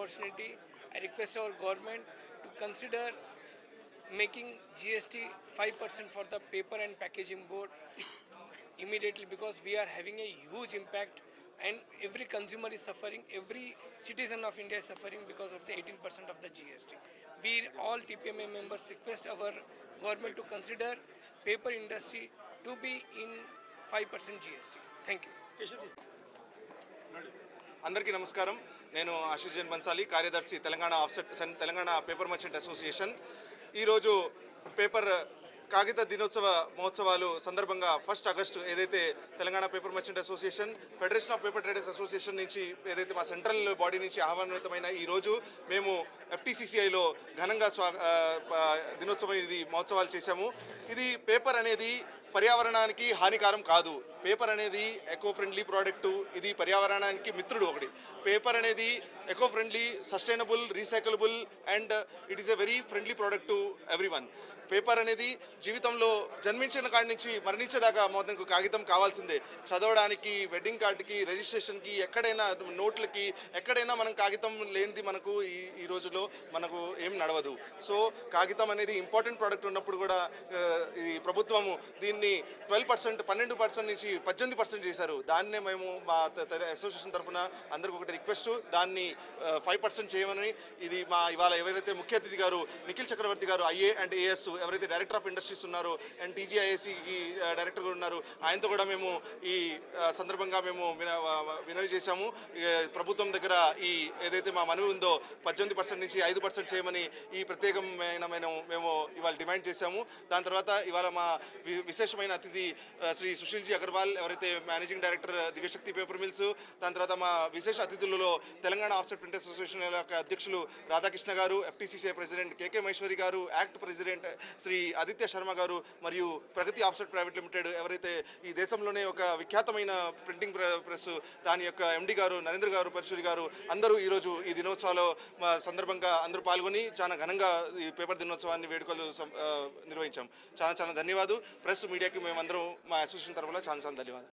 opportunity. I request our government to consider making GST 5% for the paper and packaging board immediately, because we are having a huge impact and every consumer is suffering, every citizen of India is suffering because of the 18% of the GST. We all TPMA members request our government to consider paper industry to be in 5% GST. Thank you. అందరికీ నమస్కారం. నేను ఆశీష్ జైన్ బన్సాలి, కార్యదర్శి Telangana paper merchant association. ఈరోజు paper కాగిత దినోత్సవ మహోత్సవాలు సందర్భంగా 1 August ఏదైతే Telangana paper merchant association, federation of paper traders association నుంచి ఏదైతే మా సెంట్రల్ బాడీ నుంచి ఆహ్వానితమైన ఈరోజు మేము FTCCIలో ఘనంగా దినోత్సవం మహోత్సవాలు చేశాము. ఇది పేపర్ అనేది పర్యావరణానికి హానికారం కాదు. పేపర్ అనేది ఎకో ఫ్రెండ్లీ ప్రోడక్టు. ఇది పర్యావరణానికి మిత్రుడు ఒకటి. పేపర్ అనేది eco friendly, sustainable, recyclable and it is a very friendly product to everyone. Paper అనేది జీవితంలో జన్మించిన కాడి నుంచి మరణించేదాకా మనకు కాగితం కావాల్సిందే. చదవడానికి, వెడ్డింగ్ కార్డుకి, రిజిస్ట్రేషన్కి, ఎక్కడైనా నోట్లకి, ఎక్కడైనా మనం కాగితం లేనిది మనకు ఈ రోజులో మనకు ఏం నడవదు. సో కాగితం అనేది ఇంపార్టెంట్ ప్రోడక్ట్ ఉన్నప్పుడు కూడా ఈ ప్రభుత్వము దీన్ని 12% నుంచి 18% చేశారు. దాన్నే మేము మా అసోసియేషన్ తరఫున అందరికి ఒకటి రిక్వెస్ట్, దాన్ని 5% చేయమని. ఇది మా ఇవాళ ఎవరైతే ముఖ్య అతిథి గారు నిఖిల్ చక్రవర్తి గారు IA అండ్ AS ఎవరైతే డైరెక్టర్ ఆఫ్ ఇండస్ట్రీస్ ఉన్నారో అండ్ TGIACకి డైరెక్టర్ గారు ఉన్నారు, ఆయనతో కూడా మేము ఈ సందర్భంగా మేము వినవి చేశాము. ప్రభుత్వం దగ్గర ఈ ఏదైతే మా మనవి ఉందో 18% నుంచి 5% చేయమని ఈ ప్రత్యేకమైన మేము ఇవాళ డిమాండ్ చేశాము. దాని తర్వాత ఇవాళ మా విశేషమైన అతిథి శ్రీ సుశీల్జీ అగర్వాల్, ఎవరైతే మేనేజింగ్ డైరెక్టర్ దివ్యశక్తి పేపర్ మిల్స్, దాని తర్వాత మా విశేష అతిథులలో తెలంగాణ ఆఫ్సెట్ ప్రింటర్స్ అసోసియేషన్ యొక్క అధ్యక్షులు రాధాకృష్ణ గారు, FTCCI ప్రెసిడెంట్ KK మహేశ్వరి గారు, యాక్ట్ ప్రెసిడెంట్ శ్రీ ఆదిత్య శర్మ గారు, మరియు ప్రగతి ఆఫ్సెట్ ప్రైవేట్ లిమిటెడ్ ఎవరైతే ఈ దేశంలోనే ఒక విఖ్యాతమైన ప్రింటింగ్ ప్రెస్ దాని యొక్క MD గారు నరేంద్ర గారు, పరశురి గారు, అందరూ ఈరోజు ఈ దినోత్సవాల సందర్భంగా అందరూ పాల్గొని చాలా ఘనంగా ఈ పేపర్ దినోత్సవాన్ని వేడుకలు నిర్వహించాం. చాలా ధన్యవాదాలు. ప్రెస్ మీడియాకి మేమందరం మా అసోసియేషన్ తరఫున చాలా ధన్యవాదాలు.